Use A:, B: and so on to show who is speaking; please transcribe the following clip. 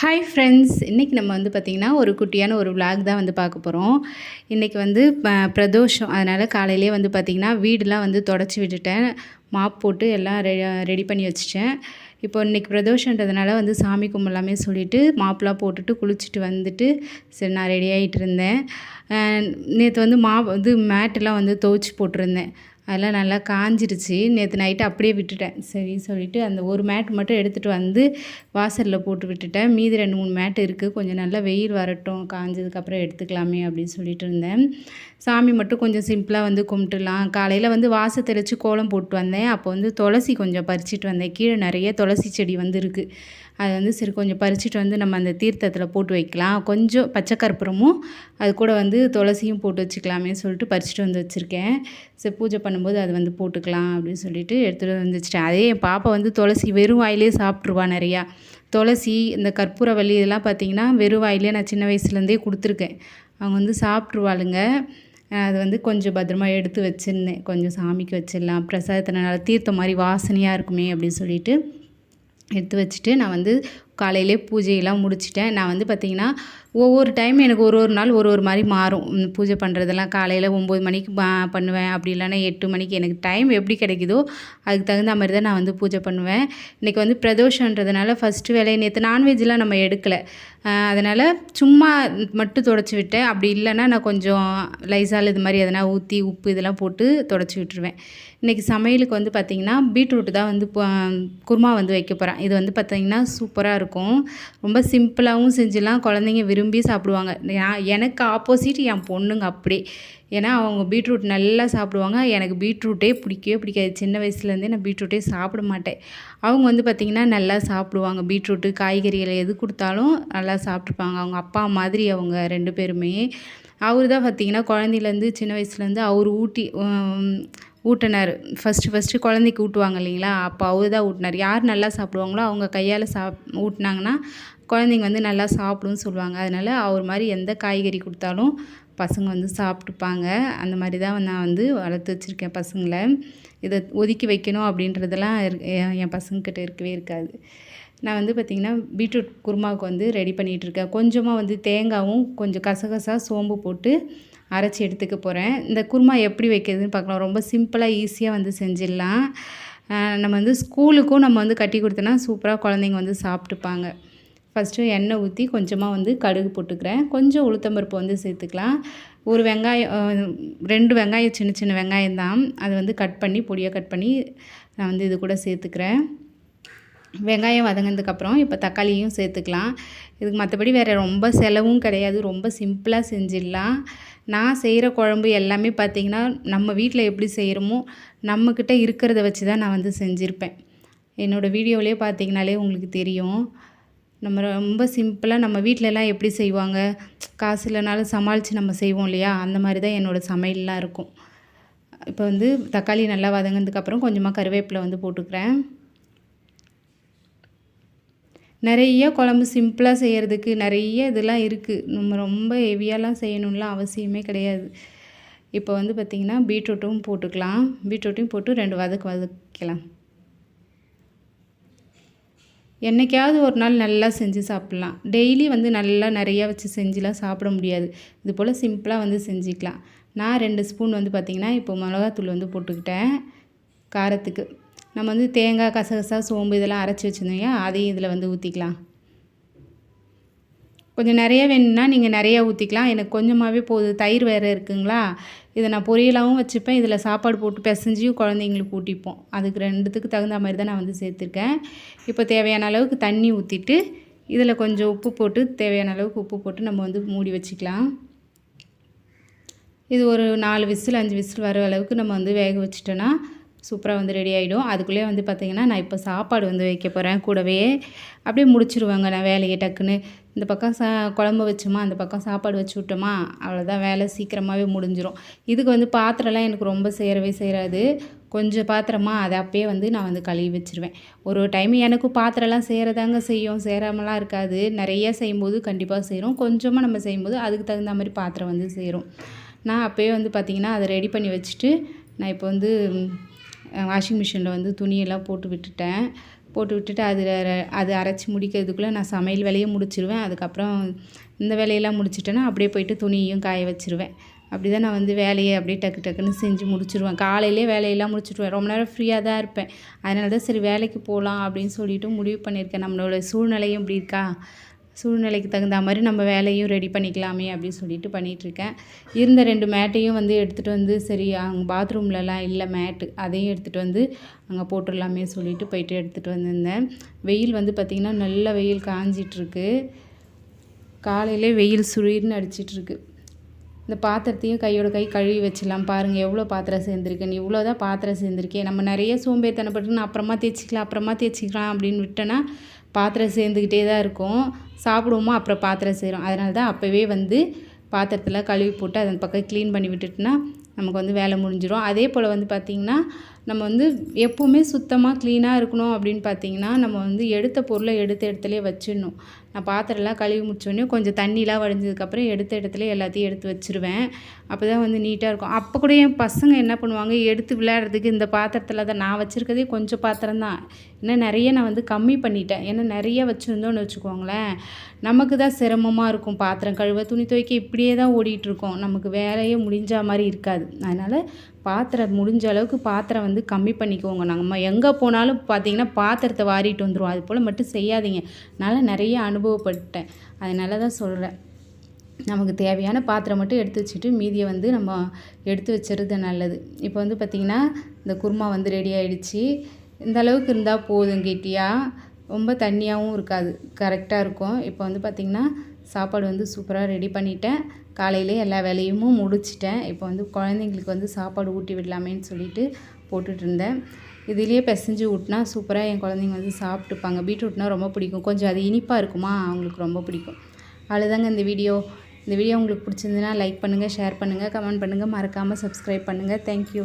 A: Hi friends, இன்றைக்கி நம்ம வந்து பார்த்திங்கன்னா ஒரு குட்டியான ஒரு விளாக் தான் வந்து பார்க்க போகிறோம். இன்றைக்கி வந்து பிரதோஷம். அதனால் காலையிலே வந்து பார்த்திங்கன்னா வீடெலாம் வந்து தொடச்சி விட்டுட்டேன். மாப் போட்டு எல்லாம் ரெடி பண்ணி வச்சுட்டேன். இப்போ இன்றைக்கி பிரதோஷன்றதுனால வந்து சாமி கும்பிடலாமே சொல்லிவிட்டு மாப்லாம் போட்டுட்டு குளிச்சுட்டு வந்துட்டு சரி நான் ரெடி ஆகிட்டு இருந்தேன். நேற்று வந்து மேட்டெல்லாம் வந்து துவைச்சி போட்டிருந்தேன். அதெல்லாம் நல்லா காஞ்சிடுச்சு. நேற்று நைட்டு அப்படியே விட்டுட்டேன். சரி சொல்லிவிட்டு அந்த ஒரு மேட் மட்டும் எடுத்துகிட்டு வந்து வாசலில் போட்டு விட்டுட்டேன். மீதி 2-3 மேட் இருக்குது. கொஞ்சம் நல்லா வெயில் வரட்டும், காஞ்சதுக்கப்புறம் எடுத்துக்கலாமே அப்படின்னு சொல்லிட்டு இருந்தேன். சாமி மட்டும் கொஞ்சம் சிம்பிளாக வந்து கும்பிட்டுலாம். காலையில் வந்து வாசல் தெளித்து கோலம் போட்டு வந்தேன். அப்போ வந்து துளசி கொஞ்சம் பறிச்சிட்டு வந்தேன். கீழே நிறைய துளசி செடி வந்து இருக்குது. அது வந்து சரி கொஞ்சம் பறிச்சிட்டு வந்து நம்ம அந்த தீர்த்தத்தில் போட்டு வைக்கலாம். கொஞ்சம் பச்சை கற்பூரமும் அது கூட வந்து துளசியும் போட்டு வச்சுக்கலாமே சொல்லிட்டு பறிச்சிட்டு வந்து வச்சுருக்கேன். சரி பூஜை பண்ணும்போது அது வந்து போட்டுக்கலாம் அப்படின்னு சொல்லிட்டு எடுத்துகிட்டு வந்து வச்சுட்டேன். அதே என் பாப்பா வந்து துளசி வெறும் வாயிலே சாப்பிட்ருவா நிறையா. துளசி இந்த கற்பூரவள்ளி இதெல்லாம் பார்த்திங்கன்னா வெறும் வாயிலே நான் சின்ன வயசுலேருந்தே கொடுத்துருக்கேன். அவங்க வந்து சாப்பிட்ருவாளுங்க. அது வந்து கொஞ்சம் பத்திரமா எடுத்து வச்சுருந்தேன். கொஞ்சம் சாமிக்கு வச்சிடலாம், பிரசாதத்தினால தீர்த்தம் மாதிரி வாசனையாக இருக்குமே அப்படின்னு சொல்லிட்டு எடுத்து வச்சுட்டு நான் வந்து காலையிலே பூஜையெல்லாம் முடிச்சிட்டேன். நான் வந்து பார்த்திங்கன்னா ஒவ்வொரு டைம் எனக்கு ஒரு நாள் ஒரு மாதிரி மாறும். பூஜை பண்ணுறதெல்லாம் காலையில் 9 மணிக்கு பண்ணுவேன். அப்படி இல்லைன்னா 8 மணிக்கு எனக்கு டைம் எப்படி கிடைக்குதோ அதுக்கு தகுந்த மாதிரி தான் நான் வந்து பூஜை பண்ணுவேன். இன்றைக்கி வந்து பிரதோஷன்றதுனால ஃபஸ்ட்டு வேலையை நேற்று நான்வெஜ்லாம் நம்ம எடுக்கலை. அதனால் சும்மா மட்டும் துடைச்சி விட்டேன். அப்படி இல்லைன்னா நான் கொஞ்சம் லைசால் இது மாதிரி எதனா ஊற்றி உப்பு இதெல்லாம் போட்டு துடைச்சி விட்டுருவேன். இன்றைக்கி சமையலுக்கு வந்து பார்த்திங்கன்னா பீட்ரூட்டு தான் வந்து குருமா வந்து வைக்க போகிறேன். இது வந்து பார்த்திங்கன்னா சூப்பராக இருக்கும். ரொம்ப சிம்பிளாகவும் செஞ்சிடலாம். குழந்தைங்க விரும்பி சாப்பிடுவாங்க. எனக்கு ஆப்போசிட் என் பொண்ணுங்க அப்படி. ஏன்னா அவங்க பீட்ரூட் நல்லா சாப்பிடுவாங்க. எனக்கு பீட்ரூட்டே பிடிக்கவே பிடிக்காது. சின்ன வயசுலேருந்தே நான் பீட்ரூட்டே சாப்பிட மாட்டேன். அவங்க வந்து பார்த்திங்கன்னா நல்லா சாப்பிடுவாங்க. பீட்ரூட்டு காய்கறிகளை எது கொடுத்தாலும் நல்லா சாப்பிட்ருப்பாங்க. அவங்க அப்பா மாதிரி அவங்க 2 பேருமே. அவர் தான் பார்த்திங்கன்னா குழந்தையிலேருந்து சின்ன வயசுலேருந்து அவர் ஊட்டினார். ஃபஸ்ட்டு குழந்தைக்கு ஊட்டுவாங்க இல்லைங்களா, அப்போ அவர் தான் ஊட்டினார். யார் நல்லா சாப்பிடுவாங்களோ அவங்க கையால் ஊட்டினாங்கன்னா குழந்தைங்க வந்து நல்லா சாப்பிடுன்னு சொல்லுவாங்க. அதனால் அவர் மாதிரி எந்த காய்கறி கொடுத்தாலும் பசங்க வந்து சாப்பிட்டுப்பாங்க. அந்த மாதிரி தான் நான் வந்து வளர்த்து வச்சுருக்கேன் பசங்களை. இதை ஒதுக்கி வைக்கணும் அப்படின்றதெல்லாம் என் பசங்கக்கிட்ட இருக்கவே இருக்காது. நான் வந்து பார்த்திங்கன்னா பீட்ரூட் குருமாவுக்கு வந்து ரெடி பண்ணிகிட்ருக்கேன். கொஞ்சமாக வந்து தேங்காயும் கொஞ்சம் கசகசா சோம்பு போட்டு அரைச்சி எடுத்துக்க போகிறேன். இந்த குருமா எப்படி வைக்கிறதுன்னு பார்க்கலாம். ரொம்ப சிம்பிளாக ஈஸியாக வந்து செஞ்சிடலாம். நம்ம வந்து ஸ்கூலுக்கும் நம்ம வந்து கட்டி கொடுத்தோன்னா சூப்பராக குழந்தைங்க வந்து சாப்பிட்டுப்பாங்க. ஃபஸ்ட்டு எண்ணெய் ஊற்றி கொஞ்சமாக வந்து கடுகு போட்டுக்கிறேன். கொஞ்சம் உளுத்தம்பருப்பு வந்து சேர்த்துக்கலாம். ஒரு வெங்காயம் 2 வெங்காயம் சின்ன வெங்காயம் தான். அது வந்து பொடியாக கட் பண்ணி நான் வந்து இது கூட சேர்த்துக்கிறேன். வெங்காயம் வதங்கினதுக்கப்புறம் இப்போ தக்காளியும் சேர்த்துக்கலாம். இதுக்கு மற்றபடி வேறு ரொம்ப செலவும் கிடையாது. ரொம்ப சிம்பிளாக செஞ்சிடலாம். நான் செய்கிற குழம்பு எல்லாமே பார்த்திங்கன்னா நம்ம வீட்டில் எப்படி செய்கிறோமோ நம்மக்கிட்ட இருக்கிறத வச்சு தான் நான் வந்து செஞ்சுருப்பேன். என்னோடய வீடியோவிலே பார்த்திங்கனாலே உங்களுக்கு தெரியும். நம்ம ரொம்ப சிம்பிளாக நம்ம வீட்டிலலாம் எப்படி செய்வாங்க, காசு இல்லைனாலும் சமாளித்து நம்ம செய்வோம் இல்லையா, அந்த மாதிரி தான் என்னோடய சமையல்லாம் இருக்கும். இப்போ வந்து தக்காளி நல்லா வதங்கினதுக்கப்புறம் கொஞ்சமாக கருவேப்பிலை வந்து போட்டுக்கிறேன். நிறைய குழம்பு சிம்பிளாக செய்கிறதுக்கு நிறைய இதெல்லாம் இருக்குது. நம்ம ரொம்ப ஹெவியாலாம் செய்யணும்லாம் அவசியமே கிடையாது. இப்போ வந்து பார்த்திங்கன்னா பீட்ரூட்டும் போட்டுக்கலாம். பீட்ரூட்டையும் போட்டு 2 வதக்கலாம். என்றைக்காவது ஒரு நாள் நல்லா செஞ்சு சாப்பிட்லாம். டெய்லி வந்து நல்லா நிறையா வச்சு செஞ்சுலாம் சாப்பிட முடியாது. இது போல் சிம்பிளாக வந்து செஞ்சுக்கலாம். நான் 2 ஸ்பூன் வந்து பார்த்திங்கன்னா இப்போ மிளகாத்தூள் வந்து போட்டுக்கிட்டேன் காரத்துக்கு. நம்ம வந்து தேங்காய் கசகசா சோம்பு இதெல்லாம் அரைச்சி வச்சுருந்தோங்க, அதையும் இதில் வந்து ஊற்றிக்கலாம். கொஞ்சம் நிறைய வேணும்னா நீங்கள் நிறையா ஊற்றிக்கலாம். எனக்கு கொஞ்சமாகவே போகுது. தயிர் வேறு இருக்குங்களா, இதை நான் பொரியலாகவும் வச்சுப்பேன். இதில் சாப்பாடு போட்டு பிசைஞ்சியும் குழந்தைங்களுக்கு ஊட்டிப்போம். அதுக்கு 2த்துக்கு தகுந்த மாதிரி தான் நான் வந்து சேர்த்துருக்கேன். இப்போ தேவையான அளவுக்கு தண்ணி ஊற்றிட்டு இதில் கொஞ்சம் உப்பு போட்டு தேவையான அளவுக்கு உப்பு போட்டு நம்ம வந்து மூடி வச்சுக்கலாம். இது ஒரு 4 விசில் 5 விசில் வர அளவுக்கு நம்ம வந்து வேக வச்சிட்டோன்னா சூப்பராக வந்து ரெடி ஆகிடும். அதுக்குள்ளே வந்து பார்த்திங்கன்னா நான் இப்போ சாப்பாடு வந்து வைக்க போகிறேன். கூடவே அப்படியே முடிச்சிருவாங்க நான் வேலையை டக்குன்னு. இந்த பக்கம் குழம்பு வச்சோமா, அந்த பக்கம் சாப்பாடு வச்சு விட்டோமா, அவ்வளோதான் வேலை சீக்கிரமாகவே முடிஞ்சிடும். இதுக்கு வந்து பாத்திரம்லாம் எனக்கு ரொம்ப சேராது. கொஞ்சம் பாத்திரமா அதை அப்பயே வந்து நான் வந்து கழுவி வச்சுருவேன். ஒரு டைம் எனக்கும் பாத்திரம்லாம் சேரதாங்க செய்யும், சேராமலாம் இருக்காது. நிறையா செய்யும்போது கண்டிப்பாக சேரும். கொஞ்சமாக நம்ம செய்யும்போது அதுக்கு தகுந்த மாதிரி பாத்திரம் வந்து சேரும். நான் அப்போயே வந்து பார்த்திங்கன்னா அதை ரெடி பண்ணி வச்சுட்டு நான் இப்போ வந்து வாஷிங் மிஷினில் வந்து துணியெல்லாம் போட்டு விட்டுட்டேன். போட்டு விட்டுட்டு அது அரைச்சி முடிக்கிறதுக்குள்ளே நான் சமையல் வேலையை முடிச்சிடுவேன். அதுக்கப்புறம் இந்த வேலையெல்லாம் முடிச்சிட்டேன்னா அப்படியே போயிட்டு துணியையும் காய வச்சுருவேன். அப்படி தான் நான் வந்து வேலையை அப்படியே டக்கு டக்குன்னு செஞ்சு முடிச்சுருவேன். காலையிலே வேலையெல்லாம் முடிச்சுடுவேன். ரொம்ப நேரம் ஃப்ரீயாக தான் இருப்பேன். அதனால தான் சரி வேலைக்கு போகலாம் அப்படின்னு சொல்லிட்டு முடிவு பண்ணியிருக்கேன். நம்மளோட சூழ்நிலையும் இப்படி இருக்கா, சூழ்நிலைக்கு தகுந்த மாதிரி நம்ம வேலையும் ரெடி பண்ணிக்கலாமே அப்படின்னு சொல்லிட்டு பண்ணிகிட்ருக்கேன். இருந்த 2 மேட்டையும் வந்து எடுத்துகிட்டு வந்து சரி அங்கே பாத்ரூம்லலாம் இல்லை மேட்டு, அதையும் எடுத்துகிட்டு வந்து அங்கே போட்டுடலாமே சொல்லிட்டு போயிட்டு எடுத்துகிட்டு வந்திருந்தேன். வெயில் வந்து பார்த்திங்கன்னா நல்ல வெயில் காஞ்சிட்ருக்கு. காலையிலே வெயில் சுழீர்னு அடிச்சிட்ருக்கு. இந்த பாத்திரத்தையும் கையோட கை கழுவி வச்சிடலாம். பாருங்கள் எவ்வளோ பாத்திரம் சேர்ந்துருக்குன்னு. இவ்வளோ தான் பாத்திரம் சேர்ந்துருக்கேன். நம்ம நிறைய சோம்பேறித்தனப்பட்டு நான் அப்புறமா தேய்ச்சிக்கலாம் அப்படின்னு விட்டேன்னா பாத்திரம் சேர்ந்துக்கிட்டே தான் இருக்கும். சாப்பிடுவோமா அப்புறம் பாத்திரம் சேரும். அதனால தான் அப்போவே வந்து பாத்திரத்தில் கழுவி போட்டு அதன் பக்கம் க்ளீன் பண்ணி விட்டுட்டுனா நமக்கு வந்து வேலை முடிஞ்சிடும். அதே போல் வந்து பார்த்திங்கன்னா நம்ம வந்து எப்போவுமே சுத்தமாக க்ளீனாக இருக்கணும் அப்படின்னு பார்த்திங்கன்னா நம்ம வந்து எடுத்த பொருளை எடுத்த இடத்துலையே வச்சிடணும். நான் பாத்திரம்லாம் கழுவி முடிச்சோடனே கொஞ்சம் தண்ணிலாம் வடிஞ்சதுக்கப்புறம் எடுத்த இடத்துல எல்லாத்தையும் எடுத்து வச்சுருவேன். அப்போ தான் வந்து நீட்டாக இருக்கும். அப்போ கூட என் பசங்க என்ன பண்ணுவாங்க, எடுத்து விளையாடுறதுக்கு இந்த பாத்திரத்தில் தான் நான் வச்சுருக்கதே கொஞ்சம் பாத்திரம் தான். இன்னும் நிறைய நான் வந்து கம்மி பண்ணிட்டேன். ஏன்னா நிறைய வச்சுருந்தோன்னு வச்சுக்கோங்களேன், நமக்கு தான் சிரமமாக இருக்கும். பாத்திரம் கழுவ, துணி துவைக்க இப்படியே தான் ஓடிட்டுருக்கோம். நமக்கு வேலையே முடிஞ்ச மாதிரி இருக்காது. அதனால் பாத்திரம் முடிஞ்ச அளவுக்கு பாத்திரம் வந்து கம்மி பண்ணிக்கோங்க. நம்ம எங்கே போனாலும் பார்த்திங்கன்னா பாத்திரத்தை வாரிட்டு வந்துடும். அது போல் மட்டும் செய்யாதீங்க. நான் நிறைய அனுபவப்பட்டேன். அதனால தான் சொல்கிறேன். நமக்கு தேவையான பாத்திரம் மட்டும் எடுத்து வச்சுட்டு மீதியை வந்து நம்ம எடுத்து வச்சுறது நல்லது. இப்போ வந்து பார்த்திங்கன்னா இந்த குருமா வந்து ரெடி ஆகிடுச்சு. இந்த அளவுக்கு இருந்தால் போதும், கெட்டியாக ரொம்ப தண்ணியாகவும் இருக்காது, கரெக்டாக இருக்கும். இப்போ வந்து பார்த்திங்கன்னா சாப்பாடு வந்து சூப்பராக ரெடி பண்ணிட்டேன். காலையிலே எல்லா வேலையும் முடிச்சிட்டேன். இப்போ வந்து குழந்தைங்களுக்கு வந்து சாப்பாடு ஊட்டி விடலாமேன்னு சொல்லிட்டு போட்டுட்ருந்தேன். இதுலேயே பிசைஞ்சு ஊட்டினா சூப்பராக என் குழந்தைங்க வந்து சாப்பிட்டுப்பாங்க. பீட்ரூட்னா ரொம்ப பிடிக்கும். கொஞ்சம் அது இனிப்பாக இருக்குமா, அவங்களுக்கு ரொம்ப பிடிக்கும். அவ்வளோதாங்க இந்த வீடியோ. இந்த வீடியோ உங்களுக்கு பிடிச்சிருந்துன்னா லைக் பண்ணுங்கள், ஷேர் பண்ணுங்கள், கமெண்ட் பண்ணுங்கள், மறக்காமல் சப்ஸ்கிரைப் பண்ணுங்கள். தேங்க்யூ.